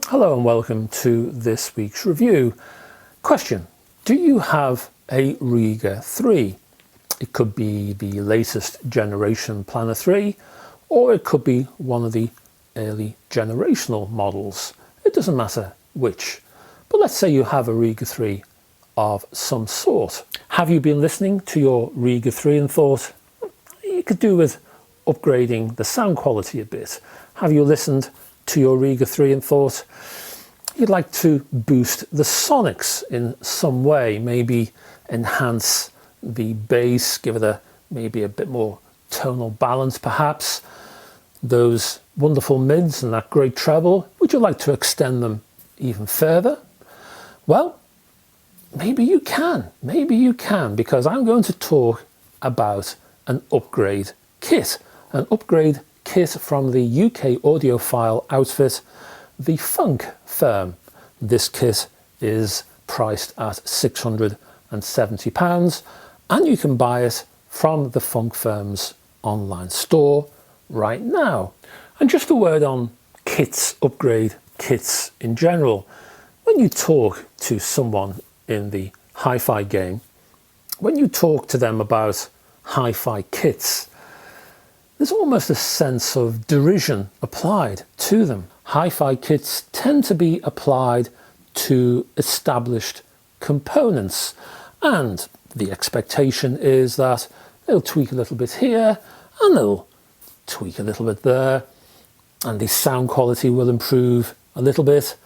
Hello and welcome to this week's review. Question: do you have a Rega 3? It could be the latest generation Planar 3, or it could be one of the early generational models. It doesn't matter which. But let's say you have a Rega 3 of some sort. Have you been listening to your Rega 3 and thought, you could do with upgrading the sound quality a bit? Have you listened to your Rega 3 and thought you'd like to boost the sonics in some way, maybe enhance the bass, give it maybe a bit more tonal balance perhaps, those wonderful mids and that great treble, would you like to extend them even further? Well, maybe you can, because I'm going to talk about an upgrade kit from the UK audiophile outfit, the Funk firm. This kit is priced at £670 and you can buy it from the Funk firm's online store right now. And just a word on kits, upgrade kits in general. When you talk to someone in the hi-fi game, when you talk to them about hi-fi kits, there's almost a sense of derision applied to them. Hi-fi kits tend to be applied to established components, and the expectation is that they'll tweak a little bit here and they'll tweak a little bit there, and the sound quality will improve a little bit,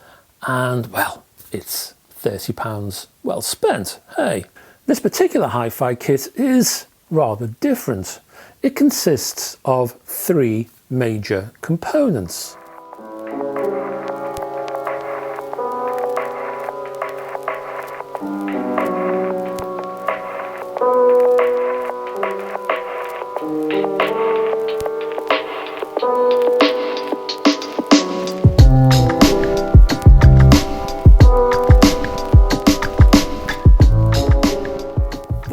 and well, it's £30 well spent. Hey, this particular hi-fi kit is rather different. It consists of 3 major components.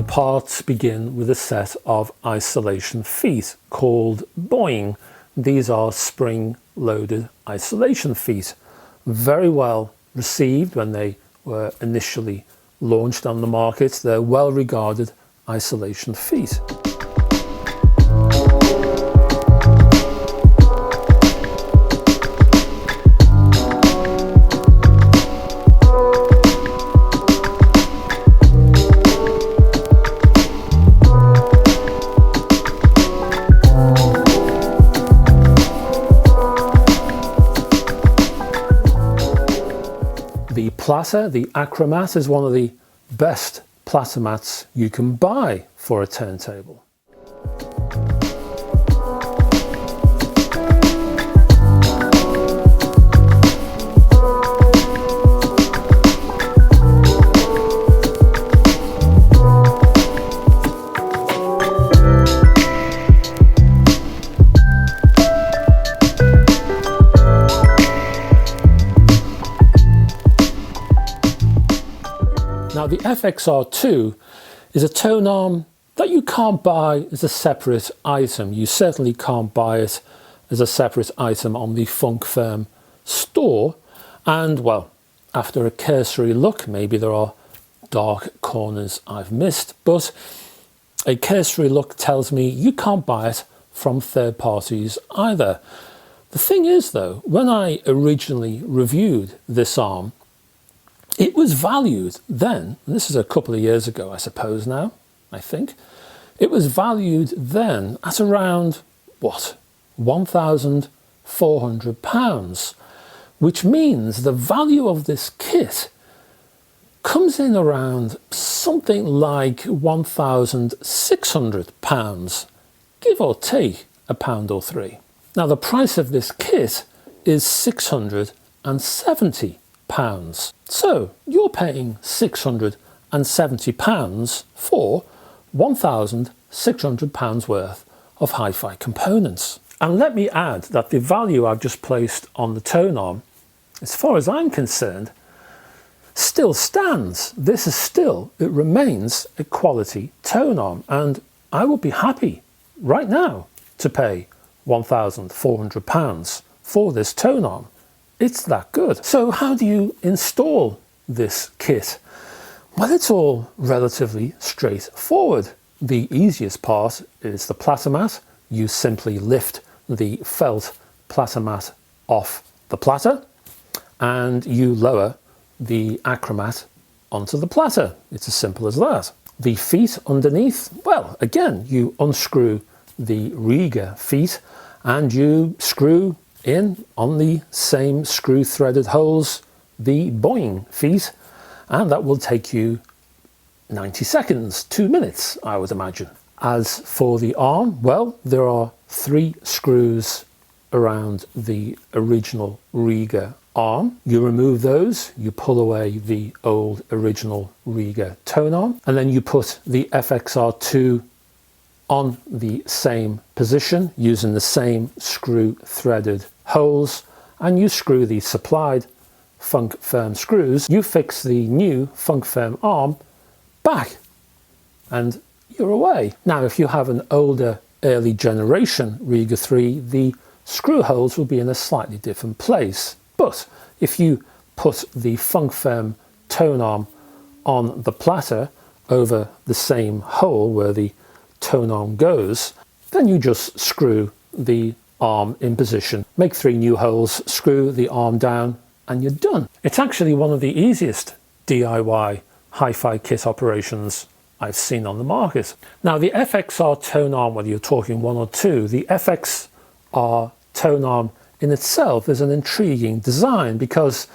Parts begin with a set of isolation feet called boing. These are spring-loaded isolation feet. Very well received when they were initially launched on the market. They're well-regarded isolation feet. The platter, the Acromat, is one of the best platter mats you can buy for a turntable. Now the FXR2 is a tone arm that you can't buy as a separate item. You certainly can't buy it as a separate item on the Funk firm store. And well, after a cursory look, maybe there are dark corners I've missed, but a cursory look tells me you can't buy it from third parties either. The thing is though, when I originally reviewed this arm, it was valued then, and this is a couple of years ago I suppose now, I think, it was valued then at around, what, £1,400, which means the value of this kit comes in around something like £1,600 give or take £1 or £3. Now the price of this kit is £670. So you're paying £670 for £1,600 worth of hi-fi components. And let me add that the value I've just placed on the tone arm, as far as I'm concerned, still stands. This is still, it remains a quality tone arm, and I would be happy right now to pay £1,400 for this tone arm. It's that good. So how do you install this kit? Well, it's all relatively straightforward. The easiest part is the platter mat. You simply lift the felt platter mat off the platter and you lower the acromat onto the platter. It's as simple as that. The feet underneath, well, again, you unscrew the Rega feet and you screw in on the same screw threaded holes the Boeing feet, and that will take you 90 seconds, 2 minutes, I would imagine. As for the arm, well, there are 3 screws around the original Rega arm. You remove those, you pull away the old original Rega tone arm, and then you put the FXR2 on the same position using the same screw threaded holes, and you screw the supplied Funk Firm screws. You fix the new Funk Firm arm back and you're away. Now if you have an older early generation Rega 3, the screw holes will be in a slightly different place, but if you put the Funk Firm tone arm on the platter over the same hole where the tone arm goes, then you just screw the arm in position, make 3 new holes, screw the arm down, and you're done. It's actually one of the easiest DIY hi-fi kit operations I've seen on the market. Now the FXR tone arm, whether you're talking 1 or 2, the FXR tone arm in itself is an intriguing design because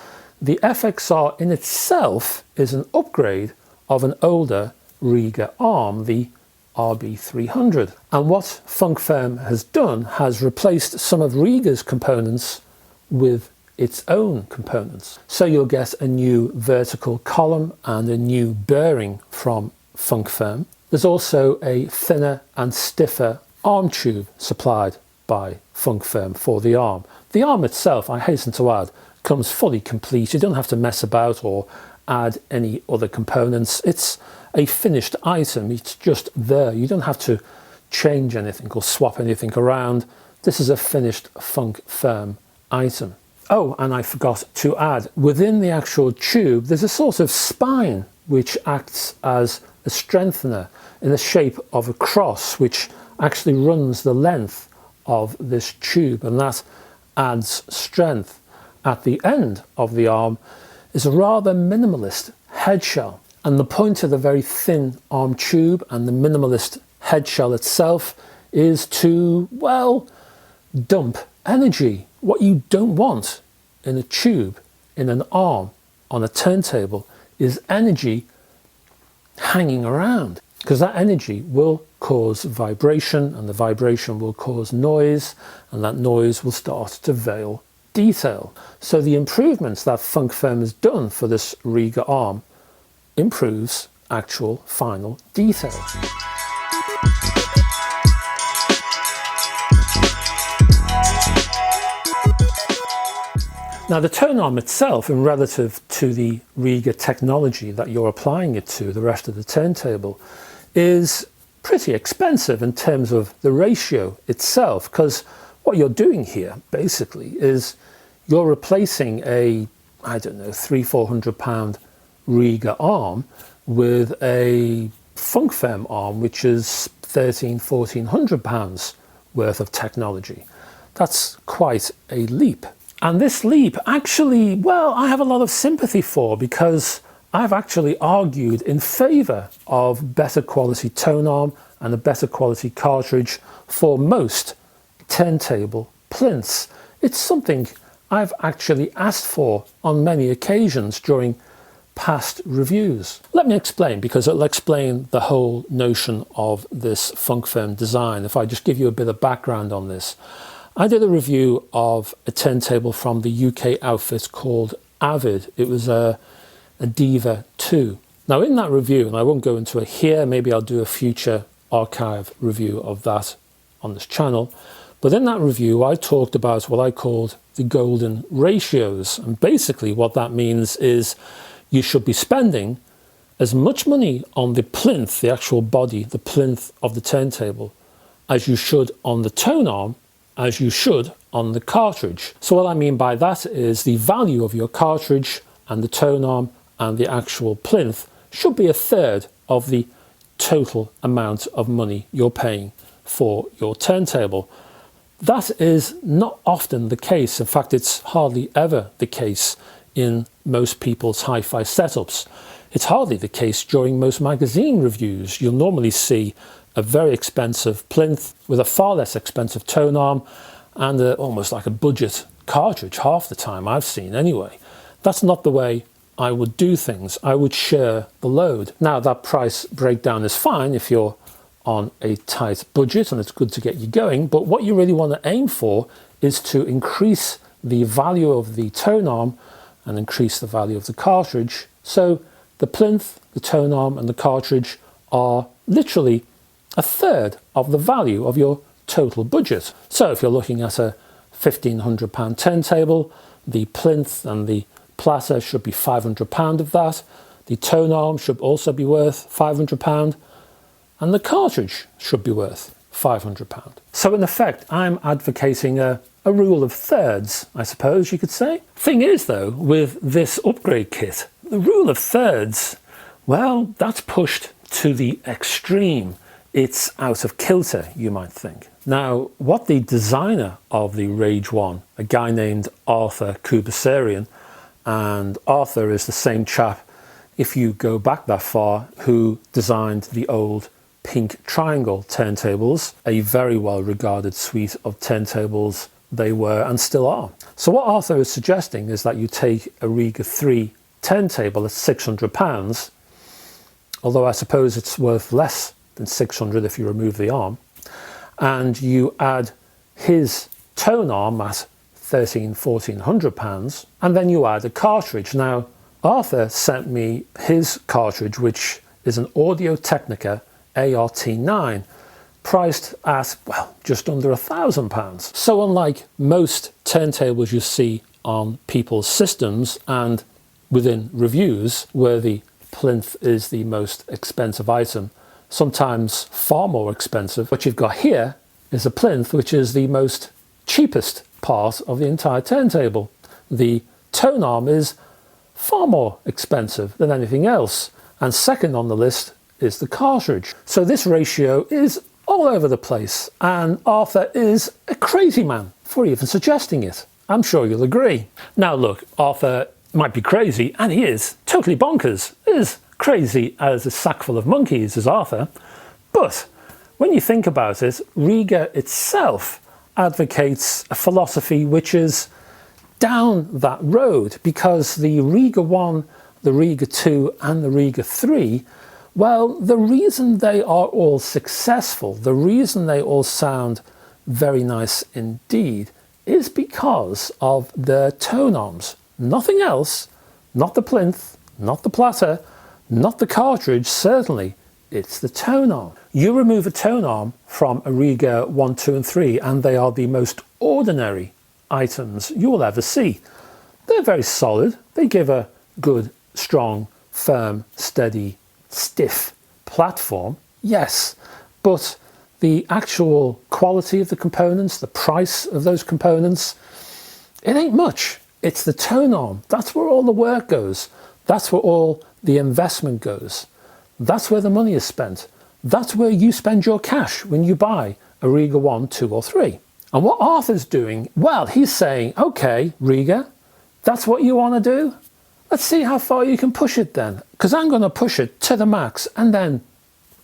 the FXR in itself is an upgrade of an older Rega arm, the RB300. And what Funk Firm has done has replaced some of Rega's components with its own components. So you'll get a new vertical column and a new bearing from Funk Firm. There's also a thinner and stiffer arm tube supplied by Funk Firm for the arm. The arm itself, I hasten to add, comes fully complete. You don't have to mess about or add any other components. It's a finished item. It's just there. You don't have to change anything or swap anything around. This is a finished Funk Firm item. Oh, and I forgot to add, within the actual tube, there's a sort of spine which acts as a strengthener in the shape of a cross, which actually runs the length of this tube, and that adds strength. At the end of the arm is a rather minimalist head shell, and the point of the very thin arm tube and the minimalist head shell itself is to, well, dump energy. What you don't want in a tube, in an arm, on a turntable, is energy hanging around, because that energy will cause vibration, and the vibration will cause noise, and that noise will start to veil detail. So the improvements that Funk Firm has done for this Rega arm improves actual final detail. Now the tone arm itself, in relative to the Rega technology that you're applying it to, the rest of the turntable, is pretty expensive in terms of the ratio itself, because what you're doing here basically is you're replacing a, I don't know, £300–400 Rega arm with a Funk Firm arm which is £1,300–1,400 worth of technology. That's quite a leap. And this leap actually, well, I have a lot of sympathy for, because I've actually argued in favour of better quality tone arm and a better quality cartridge for most turntable plinths. It's something I've actually asked for on many occasions during past reviews. Let me explain, because it'll explain the whole notion of this funk firm design. If I just give you a bit of background on this. I did a review of a turntable from the UK outfit called Avid. It was a Diva 2. Now in that review, and I won't go into it here, maybe I'll do a future archive review of that on this channel, but in that review I talked about what I called the golden ratios, and basically what that means is you should be spending as much money on the plinth, the actual body, the plinth of the turntable, as you should on the tone arm, as you should on the cartridge. So what I mean by that is the value of your cartridge and the tone arm and the actual plinth should be a third of the total amount of money you're paying for your turntable. That is not often the case. In fact, it's hardly ever the case in most people's hi-fi setups. It's hardly the case during most magazine reviews. You'll normally see a very expensive plinth with a far less expensive tone arm and almost like a budget cartridge half the time, I've seen anyway. That's not the way I would do things. I would share the load. Now that price breakdown is fine if you're on a tight budget and it's good to get you going, but what you really want to aim for is to increase the value of the tone arm and increase the value of the cartridge. So the plinth, the tone arm and the cartridge are literally a third of the value of your total budget. So if you're looking at a £1,500 turntable, the plinth and the platter should be £500 of that. The tone arm should also be worth £500, and the cartridge should be worth £500. So in effect, I'm advocating a rule of thirds, I suppose you could say. Thing is though, with this upgrade kit, the rule of thirds, well, that's pushed to the extreme. It's out of kilter, you might think. Now, what the designer of the Rage 1, a guy named Arthur Kubasarian, and Arthur is the same chap, if you go back that far, who designed the old pink triangle turntables, a very well regarded suite of turntables they were and still are. So what Arthur is suggesting is that you take a Rega 3 turntable at £600, although I suppose it's worth less than 600 if you remove the arm, and you add his tone arm at £1,400, and then you add a cartridge. Now Arthur sent me his cartridge, which is an Audio-Technica ART9, priced at, well, just under £1,000. So unlike most turntables you see on people's systems and within reviews, where the plinth is the most expensive item, sometimes far more expensive, what you've got here is a plinth which is the most cheapest part of the entire turntable. The tone arm is far more expensive than anything else, and second on the list is the cartridge. So this ratio is all over the place, and Arthur is a crazy man for even suggesting it. I'm sure you'll agree. Now look, Arthur might be crazy, and he is totally bonkers, as crazy as a sack full of monkeys is Arthur, but when you think about it, Rega itself advocates a philosophy which is down that road, because the Rega 1, the Rega 2 and the Rega 3, well, the reason they are all successful, the reason they all sound very nice indeed, is because of their tone arms. Nothing else, not the plinth, not the platter, not the cartridge, certainly, it's the tone arm. You remove a tone arm from a Rega 1, 2 and 3 and they are the most ordinary items you will ever see. They're very solid, they give a good, strong, firm, steady, stiff platform, yes, but the actual quality of the components, the price of those components, it ain't much. It's the tone arm. That's where all the work goes. That's where all the investment goes. That's where the money is spent. That's where you spend your cash when you buy a Rega 1, 2 or 3. And what Arthur's doing, well, he's saying, okay, Rega, that's what you want to do? Let's see how far you can push it then, because I'm going to push it to the max and then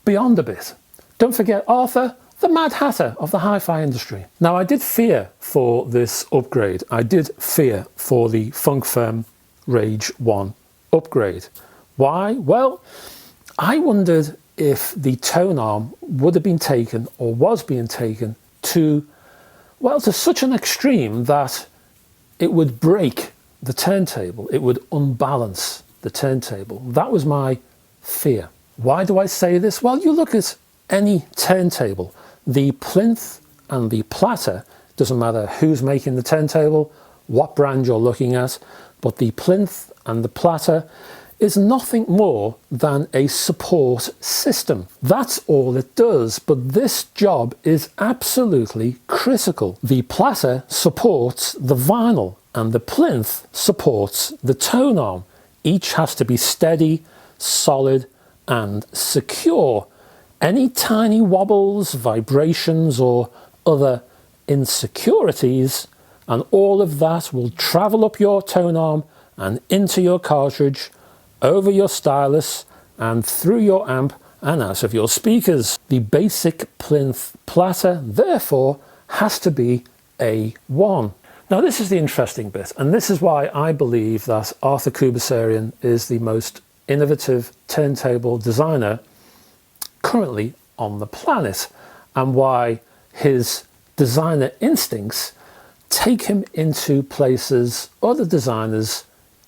beyond a bit. Don't forget Arthur, the Mad Hatter of the hi-fi industry. Now, I did fear for this upgrade. I did fear for the Funk Firm Rage 1 upgrade. Why? Well, I wondered if the tone arm would have been taken, or was being taken, to such an extreme that it would break the turntable, it would unbalance the turntable. That was my fear. Why do I say this? Well, you look at any turntable, the plinth and the platter, doesn't matter who's making the turntable, what brand you're looking at, but the plinth and the platter is nothing more than a support system. That's all it does, but this job is absolutely critical. The platter supports the vinyl and the plinth supports the tone arm. Each has to be steady, solid and secure. Any tiny wobbles, vibrations or other insecurities, and all of that will travel up your tone arm and into your cartridge, over your stylus and through your amp and out of your speakers. The basic plinth platter therefore has to be A1. Now this is the interesting bit, and this is why I believe that Arthur Kubasarian is the most innovative turntable designer currently on the planet, and why his designer instincts take him into places other designers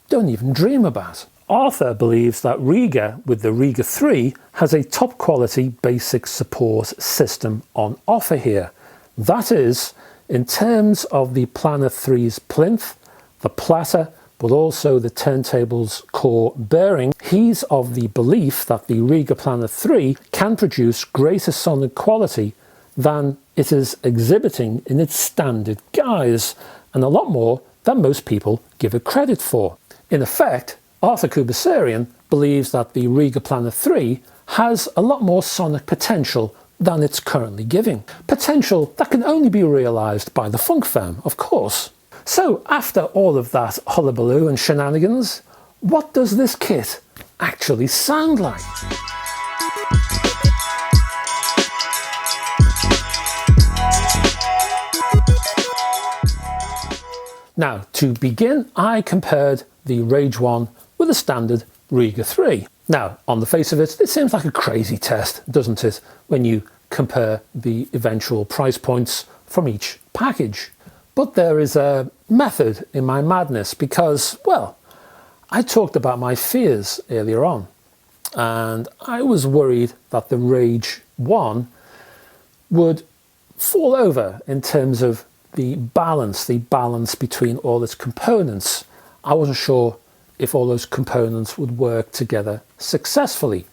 don't even dream about. Arthur believes that Rega, with the Rega 3, has a top quality basic support system on offer here. That is, in terms of the Planar 3's plinth, the platter, but also the turntable's core bearing, he's of the belief that the Rega Planar 3 can produce greater sonic quality than it is exhibiting in its standard guise, and a lot more than most people give it credit for. In effect, Arthur Kubasarian believes that the Rega Planar 3 has a lot more sonic potential than it's currently giving. Potential that can only be realised by the funk firm, of course. So after all of that hullabaloo and shenanigans, what does this kit actually sound like? Now, to begin, I compared the Rage 1 with a standard Rega 3. Now, on the face of it, it seems like a crazy test, doesn't it, when you compare the eventual price points from each package. But there is a method in my madness because, well, I talked about my fears earlier on, and I was worried that the Rage 1 would fall over in terms of the balance between all its components. I wasn't sure if all those components would work together successfully.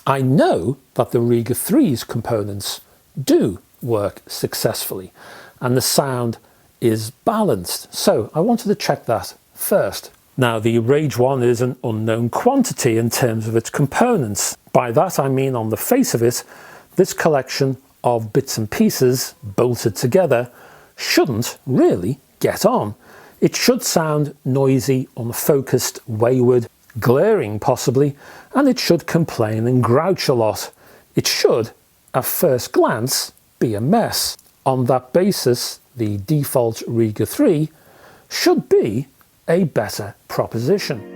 I know that the Rega 3's components do work successfully and the sound is balanced, so I wanted to check that first. Now, the Rage 1 is an unknown quantity in terms of its components. By that I mean, on the face of it, this collection of bits and pieces bolted together shouldn't really get on. It should sound noisy, unfocused, wayward, glaring possibly, and it should complain and grouch a lot. It should, at first glance, be a mess. On that basis, the default Rega 3 should be a better proposition.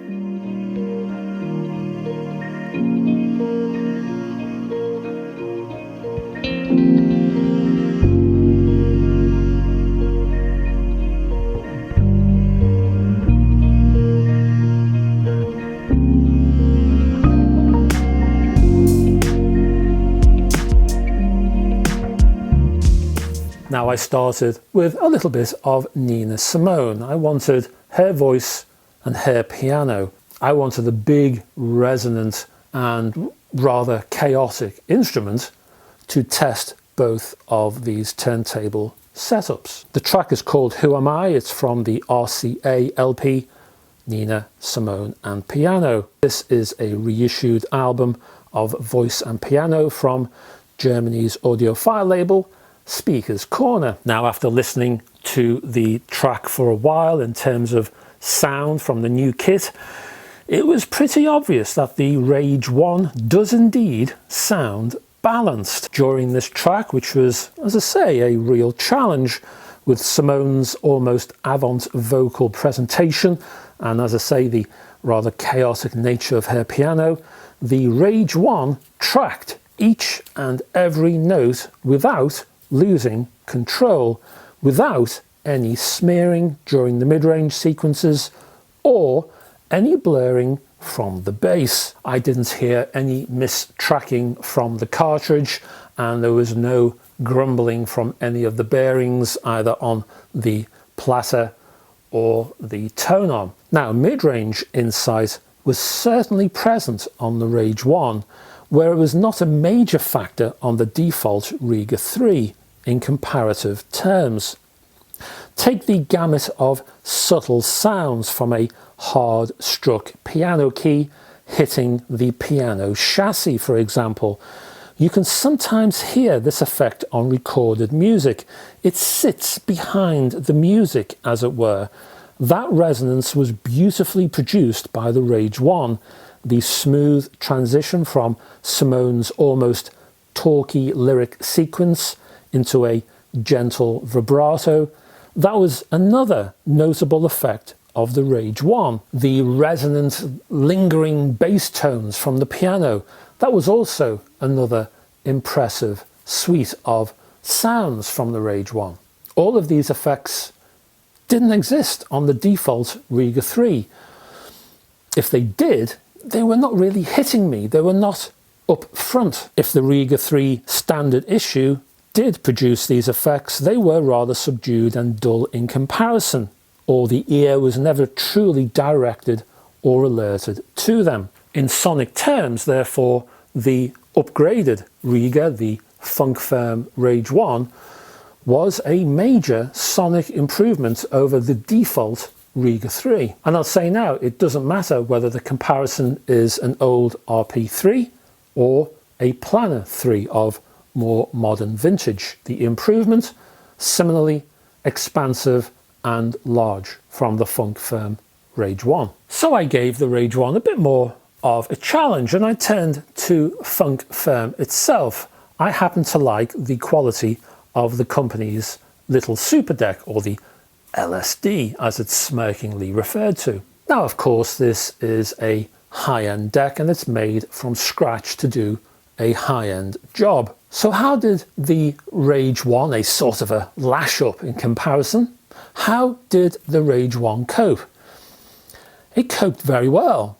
Now, I started with a little bit of Nina Simone. I wanted her voice and her piano. I wanted a big, resonant and rather chaotic instrument to test both of these turntable setups. The track is called Who Am I? It's from the RCA LP, Nina Simone and Piano. This is a reissued album of voice and piano from Germany's Audiophile label, Speaker's Corner. Now, after listening to the track for a while in terms of sound from the new kit, it was pretty obvious that the Rage 1 does indeed sound balanced during this track, which was, as I say, a real challenge with Simone's almost avant vocal presentation, and as I say, the rather chaotic nature of her piano, the Rage 1 tracked each and every note without losing control, without any smearing during the mid-range sequences or any blurring from the bass. I didn't hear any mistracking from the cartridge, and there was no grumbling from any of the bearings either on the platter or the tonearm. Now, mid-range insight was certainly present on the Rage 1, where it was not a major factor on the default Rega 3 in comparative terms. Take the gamut of subtle sounds from a hard-struck piano key hitting the piano chassis, for example. You can sometimes hear this effect on recorded music. It sits behind the music, as it were. That resonance was beautifully produced by the Rage 1. The smooth transition from Simone's almost talky lyric sequence into a gentle vibrato, that was another notable effect of the Rage 1. The resonant, lingering bass tones from the piano, that was also another impressive suite of sounds from the Rage 1. All of these effects didn't exist on the default Rega 3. If they did, they were not really hitting me. They were not up front. If the Rega 3 standard issue did produce these effects, they were rather subdued and dull in comparison, or the ear was never truly directed or alerted to them. In sonic terms, therefore, the upgraded Rega, the Funk Firm Rage 1, was a major sonic improvement over the default Rega 3. And I'll say now, it doesn't matter whether the comparison is an old RP3 or a Planar 3 of more modern vintage. The improvement, similarly expansive and large from the Funk Firm Rage 1. So I gave the Rage 1 a bit more of a challenge, and I turned to Funk Firm itself. I happen to like the quality of the company's little super deck, or the LSD as it's smirkingly referred to. Now, of course, this is a high-end deck and it's made from scratch to do a high-end job. So how did the Rage 1, a sort of a lash up in comparison, how did the Rage 1 cope? It coped very well.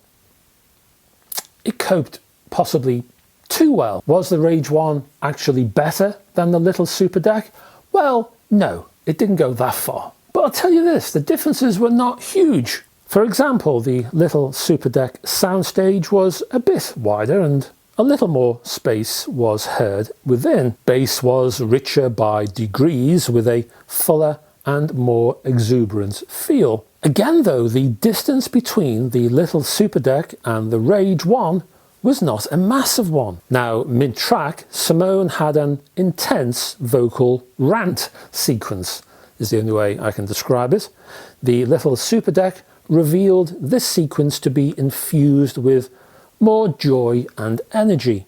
It coped possibly too well. Was the Rage 1 actually better than the little super deck? Well, no, it didn't go that far. But I'll tell you this, the differences were not huge. For example, the little super deck soundstage was a bit wider and a little more space was heard within. Bass was richer by degrees with a fuller and more exuberant feel. Again though, the distance between the little super deck and the Rage 1 was not a massive one. Now, mid-track, Simone had an intense vocal rant sequence, is the only way I can describe it. The little super deck revealed this sequence to be infused with more joy and energy.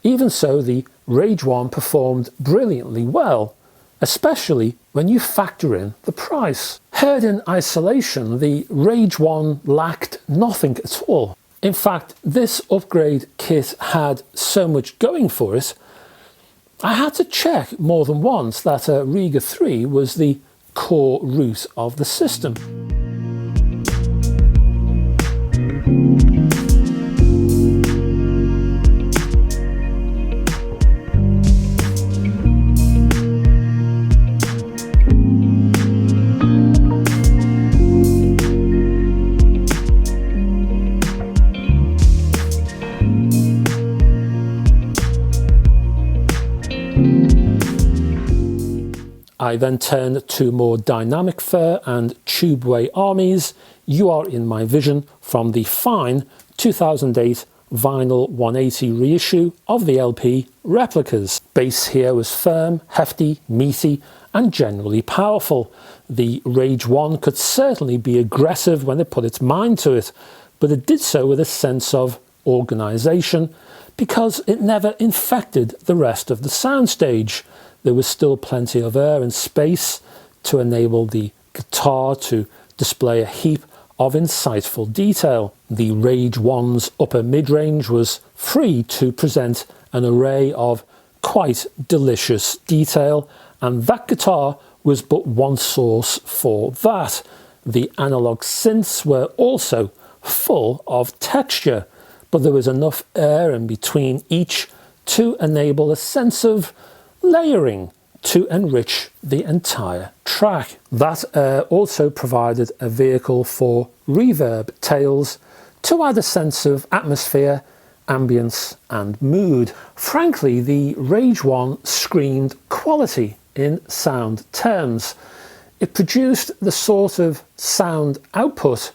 Even so, the Rage 1 performed brilliantly well, especially when you factor in the price. Heard in isolation, the Rage 1 lacked nothing at all. In fact, this upgrade kit had so much going for it, I had to check more than once that a Rega 3 was the core root of the system. I then turned to more dynamic fur and tubeway armies. You are in my vision from the fine 2008 vinyl 180 reissue of the LP Replicas. Bass here was firm, hefty, meaty and generally powerful. The Rage 1 could certainly be aggressive when it put its mind to it, but it did so with a sense of organisation because it never infected the rest of the soundstage. There was still plenty of air and space to enable the guitar to display a heap of insightful detail. The Rage 1's upper mid-range was free to present an array of quite delicious detail, and that guitar was but one source for that. The analog synths were also full of texture, but there was enough air in between each to enable a sense of layering to enrich the entire track. That air also provided a vehicle for reverb tails to add a sense of atmosphere, ambience and mood. Frankly, the Rage 1 screamed quality in sound terms. It produced the sort of sound output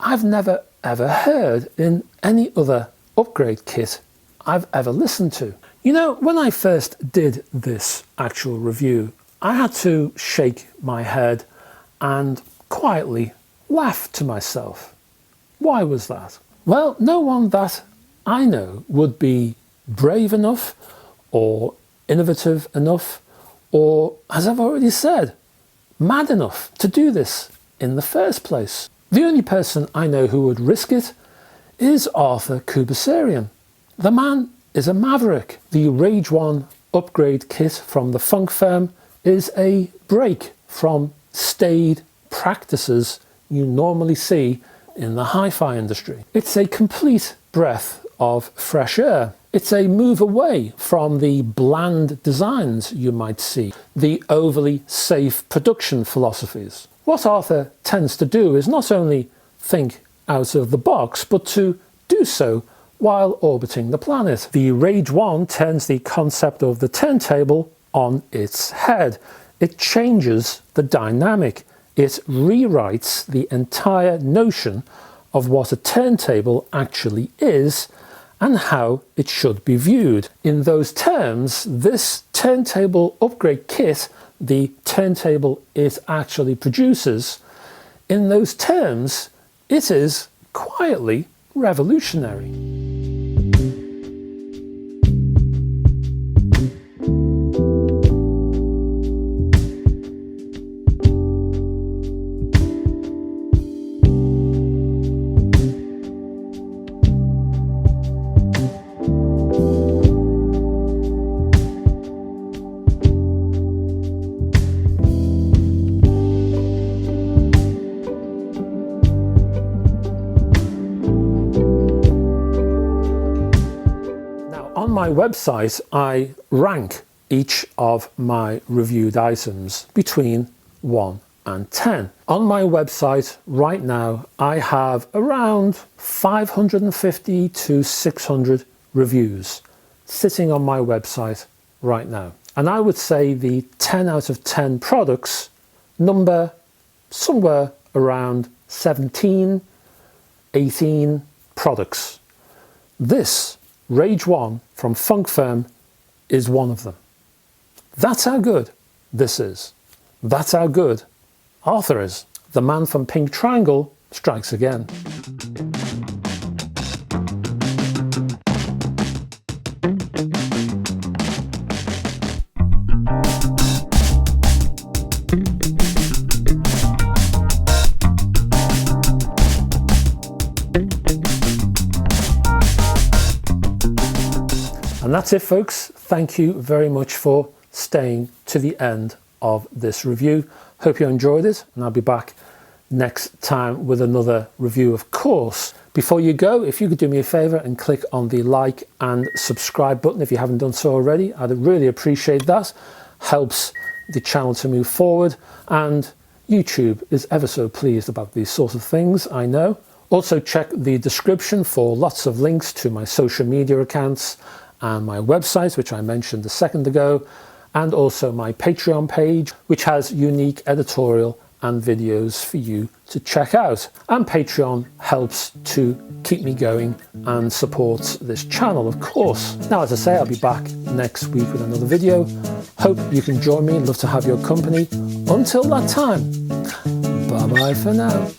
I've never ever heard in any other upgrade kit I've ever listened to. You know, when I first did this actual review, I had to shake my head and quietly laugh to myself. Why was that? Well, no one that I know would be brave enough or innovative enough, or, as I've already said, mad enough to do this in the first place. The only person I know who would risk it is Arthur Kubasarian. The man is a maverick. The Rage 1 upgrade kit from the Funk firm is a break from staid practices you normally see in the hi-fi industry. It's a complete breath of fresh air. It's a move away from the bland designs you might see, the overly safe production philosophies. What Arthur tends to do is not only think out of the box, but to do so while orbiting the planet. The Rage 1 turns the concept of the turntable on its head. It changes the dynamic. It rewrites the entire notion of what a turntable actually is and how it should be viewed. In those terms, this turntable upgrade kit, the turntable it actually produces, in those terms, it is quietly revolutionary. On my website, I rank each of my reviewed items between 1 and 10. On my website right now, I have around 550 to 600 reviews sitting on my website right now. And I would say the 10 out of 10 products number somewhere around 17, 18 products. This Rage 1 from Funk Firm is one of them. That's how good this is. That's how good Arthur is. The man from Pink Triangle strikes again. And that's it, folks. Thank you very much for staying to the end of this review. Hope you enjoyed it, and I'll be back next time with another review, of course. Before you go, if you could do me a favor and click on the like and subscribe button if you haven't done so already, I'd really appreciate that. Helps the channel to move forward, and YouTube is ever so pleased about these sorts of things, I know. Also check the description for lots of links to my social media accounts and my website, which I mentioned a second ago, and also my Patreon page, which has unique editorial and videos for you to check out. And Patreon helps to keep me going and supports this channel, of course. Now, as I say, I'll be back next week with another video. Hope you can join me. Love to have your company. Until that time, bye-bye for now.